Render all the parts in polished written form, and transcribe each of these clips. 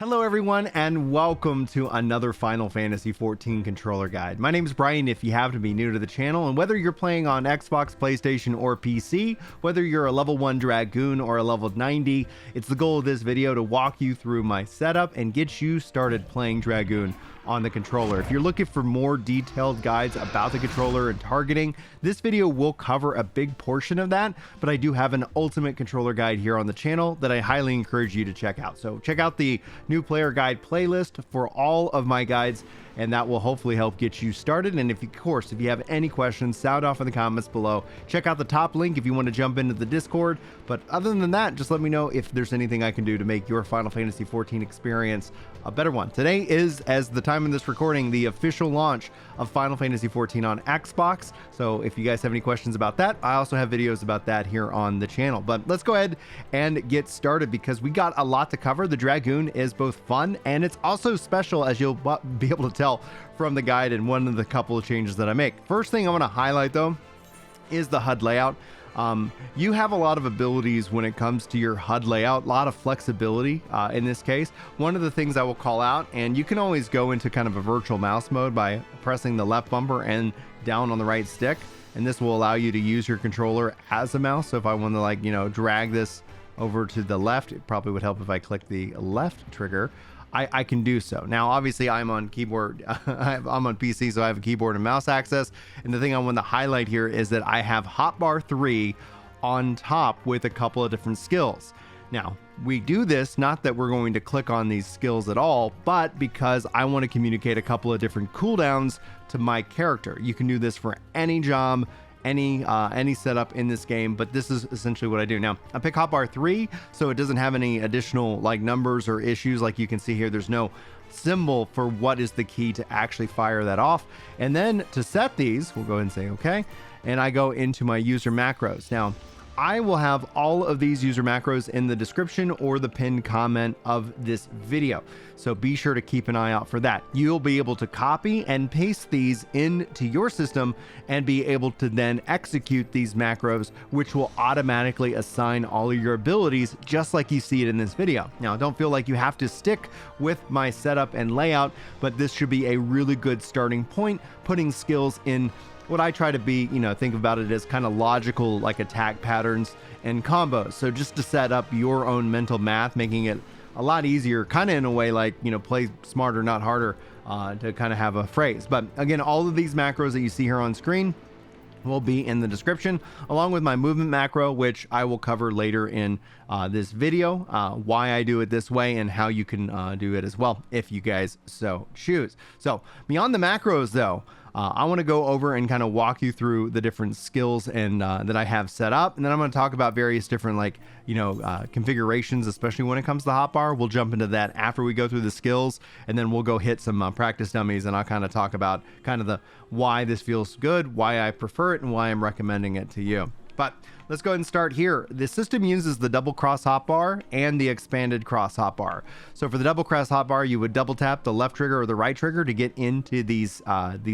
Hello everyone and welcome to another Final Fantasy XIV controller guide. My name is Brian if you happen to be new to the channel, and whether you're playing on Xbox, PlayStation, or PC, whether you're a level 1 Dragoon or a level 90, it's the goal of this video to walk you through my setup and get you started playing Dragoon on the controller. If you're looking for more detailed guides about the controller and targeting, this video will cover a big portion of that, but I do have an ultimate controller guide here on the channel that I highly encourage you to check out. So check out the new player guide playlist for all of my guides, and that will hopefully help get you started. And if you have any questions, sound off in the comments below. Check out the top link if you want to jump into the Discord. But other than that, just let me know if there's anything I can do to make your Final Fantasy XIV experience a better one. Today is, as the time of this recording, the official launch of Final Fantasy XIV on Xbox. So if you guys have any questions about that, I also have videos about that here on the channel. But let's go ahead and get started because we got a lot to cover. The Dragoon is both fun and it's also special, as you'll be able to tell from the guide and one of the couple of changes that I make. First thing I want to highlight though is the HUD layout. You have a lot of abilities when it comes to your HUD layout, a lot of flexibility in this case. One of the things I will call out, and you can always go into kind of a virtual mouse mode by pressing the left bumper and down on the right stick, and this will allow you to use your controller as a mouse. So if I want to drag this over to the left, it probably would help if I click the left trigger. I can do so. Now, obviously, I'm on keyboard. I'm on PC, so I have a keyboard and mouse access. And the thing I want to highlight here is that I have Hotbar 3 on top with a couple of different skills. Now, we do this not that we're going to click on these skills at all, but because I want to communicate a couple of different cooldowns to my character. You can do this for any job, any setup in this game, but this is essentially what I do. Now, I pick Hotbar 3, so it doesn't have any additional numbers or issues. Like you can see here, there's no symbol for what is the key to actually fire that off. And then to set these, we'll go ahead and say okay, and I go into my user macros. Now, I will have all of these user macros in the description or the pinned comment of this video. So be sure to keep an eye out for that. You'll be able to copy and paste these into your system and be able to then execute these macros, which will automatically assign all of your abilities just like you see it in this video. Now, don't feel like you have to stick with my setup and layout, but this should be a really good starting point, putting skills in what I try to be, think about it as kind of logical, like attack patterns and combos. So just to set up your own mental math, making it a lot easier, kind of in a way like, play smarter, not harder, to kind of have a phrase. But again, all of these macros that you see here on screen will be in the description, along with my movement macro, which I will cover later in this video, why I do it this way and how you can do it as well if you guys so choose. So beyond the macros though, I want to go over and kind of walk you through the different skills and that I have set up, and then I'm going to talk about various different configurations, especially when it comes to Hotbar. We'll jump into that after we go through the skills, and then we'll go hit some practice dummies, and I'll kind of talk about the why this feels good, why I prefer it, and why I'm recommending it to you. But let's go ahead and start here. The system uses the double cross hotbar and the expanded cross hotbar. So for the double cross hotbar, you would double tap the left trigger or the right trigger to get into these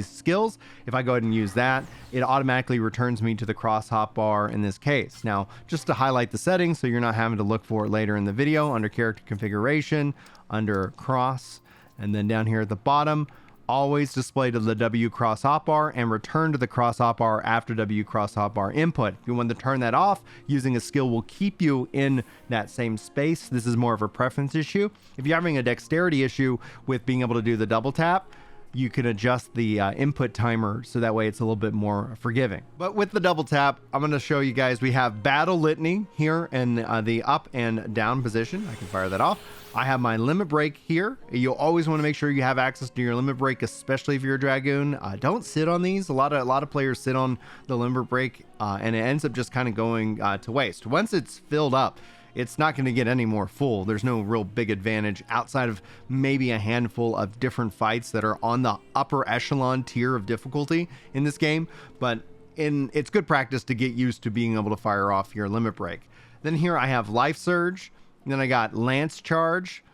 skills. If I go ahead and use that, it automatically returns me to the cross hotbar in this case. Now, just to highlight the settings so you're not having to look for it later in the video, under character configuration, under cross, and then down here at the bottom, always display to the W cross hotbar and return to the cross hotbar after W cross hotbar input. If you want to turn that off, using a skill will keep you in that same space. This is more of a preference issue. If you're having a dexterity issue with being able to do the double tap, you can adjust the input timer so that way it's a little bit more forgiving. But with the double tap, I'm going to show you guys, we have battle litany here in the up and down position. I can fire that off. I have my limit break here. You'll always want to make sure you have access to your limit break, especially if you're a Dragoon. Don't sit on these. A lot of players sit on the limit break and it ends up just kind of going to waste. Once it's filled up, it's not going to get any more full. There's no real big advantage outside of maybe a handful of different fights that are on the upper echelon tier of difficulty in this game, but it's good practice to get used to being able to fire off your limit break. Then here I have life surge, and then I got lance charge,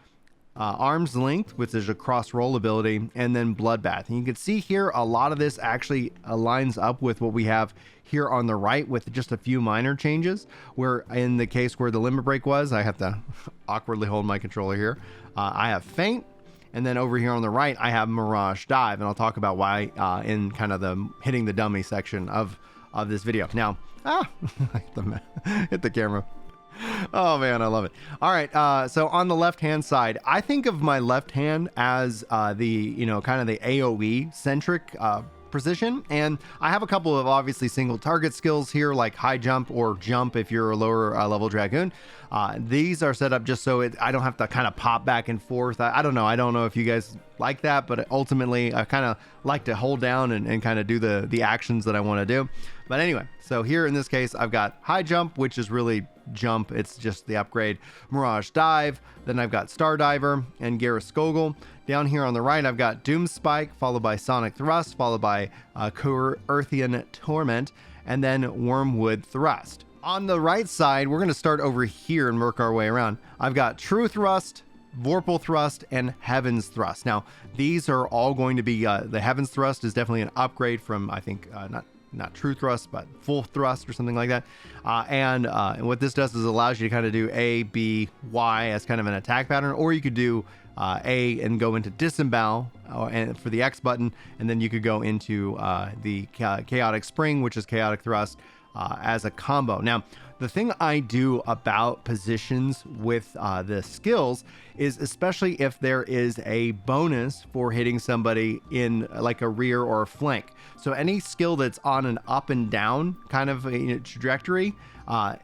Arm's Length, which is a cross roll ability, and then Bloodbath. And you can see here a lot of this actually lines up with what we have here on the right, with just a few minor changes. Where in the case where the limit break was, I have to awkwardly hold my controller here. I have Faint, and then over here on the right I have Mirage Dive, and I'll talk about why in kind of the hitting the dummy section of this video. Now, hit the camera. Oh man, I love it. All right, so on the left hand side, I think of my left hand as the kind of the AoE centric position, and I have a couple of obviously single target skills here, like high jump or jump if you're a lower level Dragoon. These are set up just so I don't have to kind of pop back and forth. I don't know if you guys like that, but ultimately I kind of like to hold down and kind of do the actions that I want to do. But anyway, so here in this case I've got high jump, which is really jump, it's just the upgrade. Mirage Dive, then I've got StarDiver and Geirskogul. Down here on the right I've got Doom Spike, followed by Sonic Thrust, followed by Coerthan Torment, and then Wyrmwind Thrust. On the right side, we're going to start over here and work our way around. I've got True Thrust, Vorpal Thrust, and Heaven's Thrust. Now, these are all going to be, the Heaven's Thrust is definitely an upgrade from, I think, not True Thrust, but Full Thrust or something like that. And what this does is allows you to kind of do A, B, Y as kind of an attack pattern, or you could do A and go into Disembowel and for the X button, and then you could go into the Chaotic Spring, which is Chaotic Thrust, as a combo. Now, the thing I do about positions with the skills is, especially if there is a bonus for hitting somebody in like a rear or a flank. So any skill that's on an up and down kind of trajectory,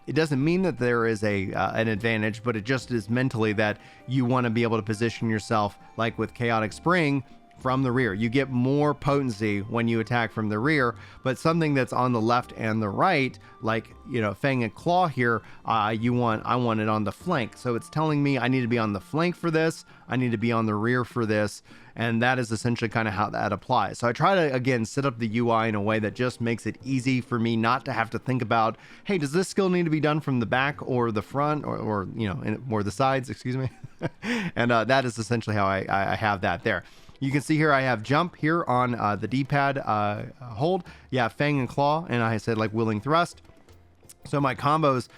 it doesn't mean that there is an advantage, but it just is mentally that you want to be able to position yourself, like with Chaotic Spring, from the rear. You get more potency when you attack from the rear, but something that's on the left and the right, like Fang and Claw here, I want it on the flank. So it's telling me I need to be on the flank for this, I need to be on the rear for this, and that is essentially kind of how that applies. So I try to, again, set up the UI in a way that just makes it easy for me not to have to think about, hey, does this skill need to be done from the back or the front or the sides, excuse me. And that is essentially how I have that there. You can see here I have jump here on the D-pad hold. Yeah, Fang and Claw, and I said like willing thrust. So my combos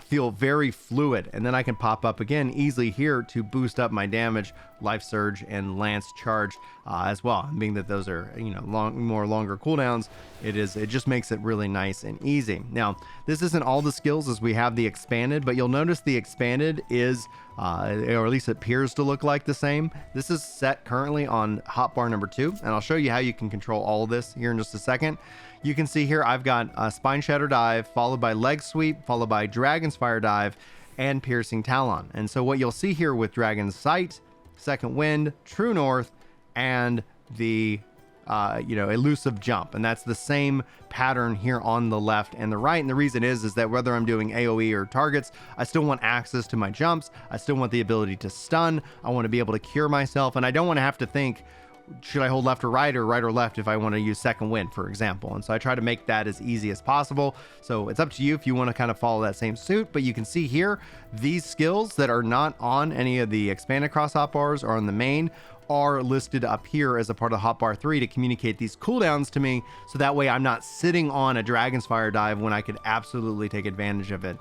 feel very fluid, and then I can pop up again easily here to boost up my damage, life surge, and lance charge as well. Being that those are longer cooldowns, it just makes it really nice and easy. Now, this isn't all the skills as we have the expanded, but you'll notice the expanded is or at least it appears to look like the same. This is set currently on Hotbar number 2, and I'll show you how you can control all of this here in just a second. You can see here I've got a Spine Shatter Dive, followed by Leg Sweep, followed by Dragon's Fire Dive, and Piercing Talon. And so what you'll see here with Dragon's Sight, Second Wind, True North, and the elusive jump, and that's the same pattern here on the left and the right. And the reason is that whether I'm doing AoE or targets, I still want access to my jumps, I still want the ability to stun, I want to be able to cure myself, and I don't want to have to think, should I hold left or right or left if I want to use Second Wind, for example. And so I try to make that as easy as possible. So it's up to you if you want to kind of follow that same suit. But you can see here, these skills that are not on any of the expanded cross hotbars or on the main are listed up here as a part of Hotbar 3 to communicate these cooldowns to me, so that way I'm not sitting on a Dragon's Fire Dive when I could absolutely take advantage of it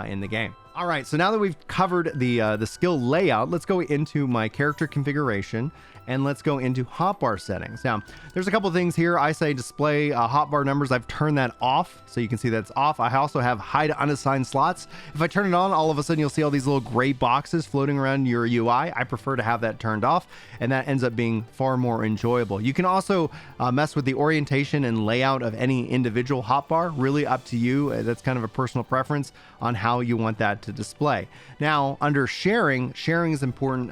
in the game. All right, so now that we've covered the skill layout, let's go into my character configuration and let's go into hotbar settings. Now, there's a couple things here. I say display hotbar numbers. I've turned that off, so you can see that's off. I also have hide unassigned slots. If I turn it on, all of a sudden you'll see all these little gray boxes floating around your UI. I prefer to have that turned off, and that ends up being far more enjoyable. You can also mess with the orientation and layout of any individual hotbar. Really up to you. That's kind of a personal preference on how you want that to display. Now, under sharing is important,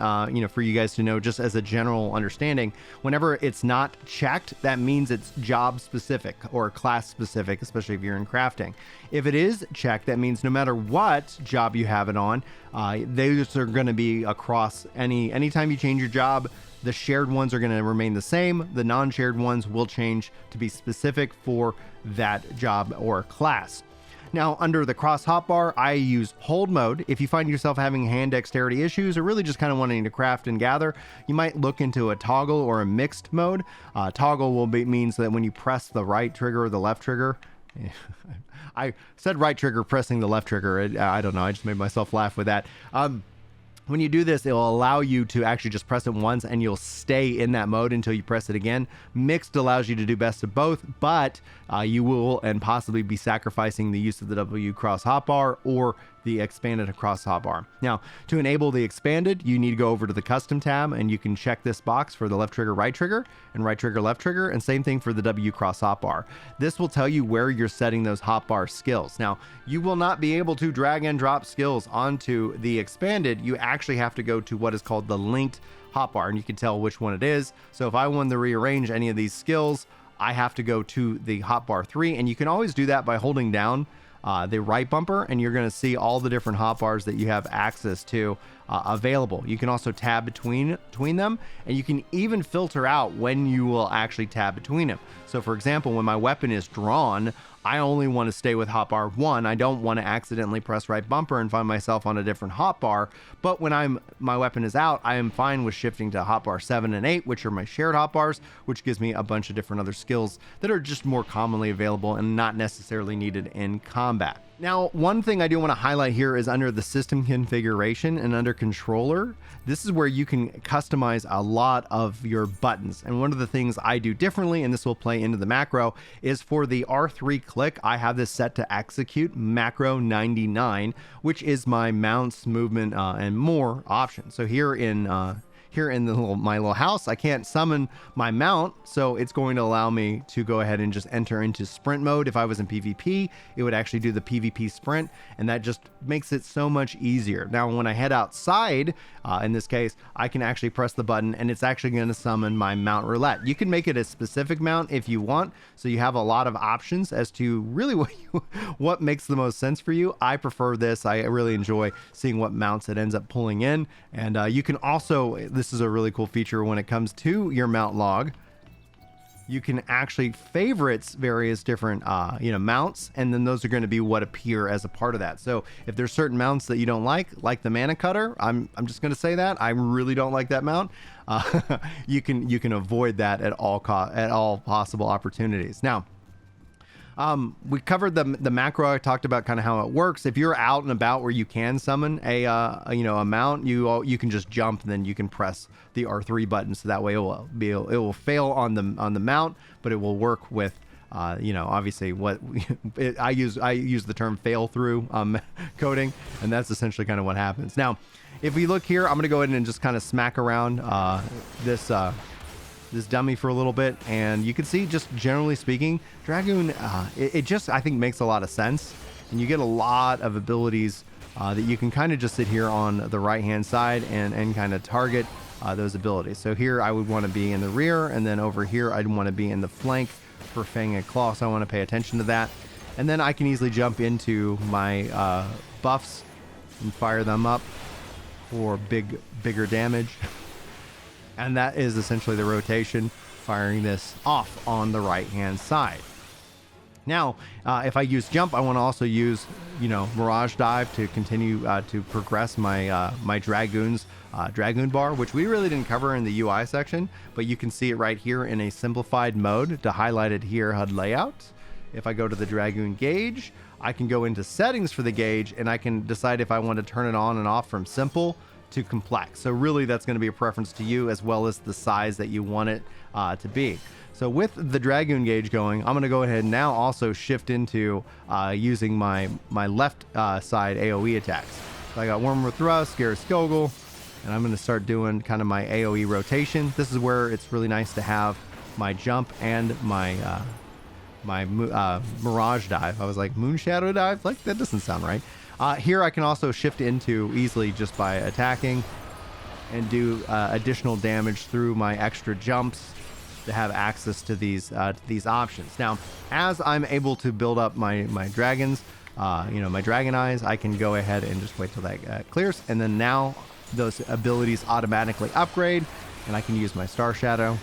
for you guys to know, just as a general understanding. Whenever it's not checked, that means it's job specific or class specific, especially if you're in crafting. If it is checked, that means no matter what job you have it on, those are going to be across anytime you change your job. The shared ones are going to remain the same. The non-shared ones will change to be specific for that job or class. Now, under the cross hotbar, I use hold mode. If you find yourself having hand dexterity issues or really just kind of wanting to craft and gather, you might look into a toggle or a mixed mode. Toggle means that when you press the right trigger or the left trigger, I said right trigger pressing the left trigger. I don't know. I just made myself laugh with that. When you do this, it will allow you to actually just press it once and you'll stay in that mode until you press it again. Mixed allows you to do best of both, but you will and possibly be sacrificing the use of the W cross hotbar or the expanded cross hotbar. Now, to enable the expanded, you need to go over to the custom tab and you can check this box for the left trigger, right trigger, and right trigger, left trigger, and same thing for the W cross hotbar. This will tell you where you're setting those hotbar skills. Now, you will not be able to drag and drop skills onto the expanded. You actually have to go to what is called the linked hotbar, and you can tell which one it is. So if I wanted to rearrange any of these skills, I have to go to the hotbar 3, and you can always do that by holding down the right bumper, and you're going to see all the different hotbars that you have access to available. You can also tab between them, and you can even filter out when you will actually tab between them. So for example, when my weapon is drawn, I only want to stay with hotbar 1. I don't want to accidentally press right bumper and find myself on a different hotbar. But when my weapon is out, I am fine with shifting to hotbar 7 and 8, which are my shared hotbars, which gives me a bunch of different other skills that are just more commonly available and not necessarily needed in combat. Now, one thing I do want to highlight here is under the system configuration and under controller. This is where you can customize a lot of your buttons. And one of the things I do differently, and this will play into the macro, is for the R3 click, I have this set to execute macro 99, which is my mounts, movement, and more option. So here in my little house, I can't summon my mount, so it's going to allow me to go ahead and just enter into sprint mode. If I was in PvP, it would actually do the PvP sprint, and that just makes it so much easier. Now, when I head outside, in this case, I can actually press the button, and it's actually going to summon my mount roulette. You can make it a specific mount if you want, so you have a lot of options as to really what makes the most sense for you. I prefer this. I really enjoy seeing what mounts it ends up pulling in, and you can also, this is a really cool feature when it comes to your mount log. You can actually favorites various different mounts, and then those are going to be what appear as a part of that. So if there's certain mounts that you don't like the mana cutter, I'm just going to say that I really don't like that mount. You can avoid that at all possible opportunities. Now, we covered the macro. I talked about kind of how it works. If you're out and about where you can summon a mount, you can just jump, and then you can press the R3 button. So that way it will fail on the mount, but it will work with obviously I use the term fail through coding, and that's essentially kind of what happens. Now, if we look here, I'm going to go ahead and just kind of smack around this dummy for a little bit, and you can see, just generally speaking, Dragoon, it just, I think, makes a lot of sense, and you get a lot of abilities that you can kind of just sit here on the right hand side and kind of target those abilities. So here I would want to be in the rear, and then over here I'd want to be in the flank for Fang and Claw, so I want to pay attention to that. And then I can easily jump into my buffs and fire them up for bigger damage. And that is essentially the rotation, firing this off on the right hand side. Now, if I use jump, I want to also use, Mirage Dive to continue to progress my Dragoon's Dragoon bar, which we really didn't cover in the UI section, but you can see it right here in a simplified mode. To highlight it here, HUD layout. If I go to the Dragoon gauge, I can go into settings for the gauge, and I can decide if I want to turn it on and off from simple to complex. So really that's going to be a preference to you, as well as the size that you want it to be. So with the Dragoon gauge going, I'm going to go ahead and now also shift into using my left side AoE attacks. So I got Wyrmwind Thrust, Geirskogul, and I'm going to start doing kind of my AoE rotation. This is where it's really nice to have my jump and my Mirage Dive. I was like, Moonshadow Dive? Like, that doesn't sound right. Here I can also shift into easily just by attacking and do additional damage through my extra jumps to have access to these options. Now, as I'm able to build up my dragons, my dragon eyes, I can go ahead and just wait till that clears, and then now those abilities automatically upgrade, and I can use my Star Shadow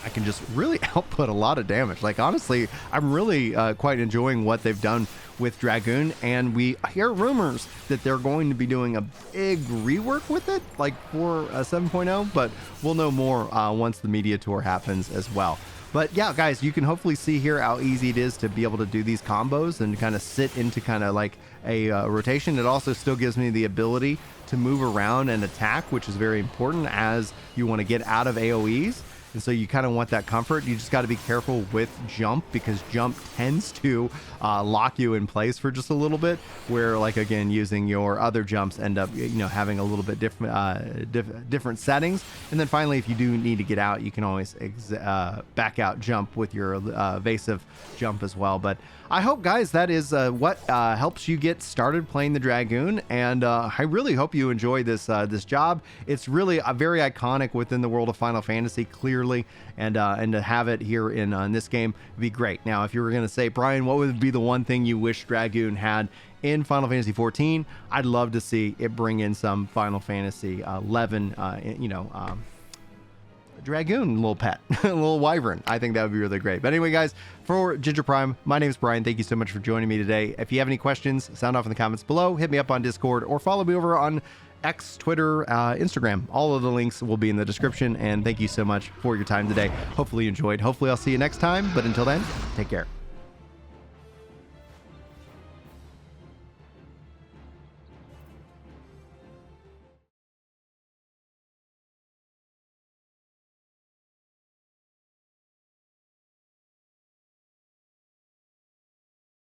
I can just really output a lot of damage. Like, honestly, I'm really quite enjoying what they've done with Dragoon, and we hear rumors that they're going to be doing a big rework with it, like for 7.0, but we'll know more once the media tour happens as well. But yeah, guys, you can hopefully see here how easy it is to be able to do these combos and kind of sit into kind of like a rotation. It also still gives me the ability to move around and attack, which is very important as you want to get out of AoEs. And so you kind of want that comfort. You just got to be careful with jump, because jump tends to lock you in place for just a little bit, where, like, again, using your other jumps end up, you know, having a little bit different settings. And then finally, if you do need to get out, you can always back out jump with your evasive jump as well. But I hope, guys, that is what helps you get started playing the Dragoon, and I really hope you enjoy this this job. It's really very iconic within the world of Final Fantasy, clearly, and to have it here in this game would be great. Now, if you were going to say, Brian, what would be the one thing you wish Dragoon had in Final Fantasy 14? I'd love to see it bring in some Final Fantasy 11, Dragoon little pet, a little wyvern. I think that would be really great. But anyway, guys, for Ginger Prime, my name is Brian. Thank you so much for joining me today. If you have any questions, sound off in the comments below. Hit me up on Discord or follow me over on X, Twitter, Instagram. All of the links will be in the description. And thank you so much for your time today. Hopefully you enjoyed. Hopefully I'll see you next time. But until then, take care.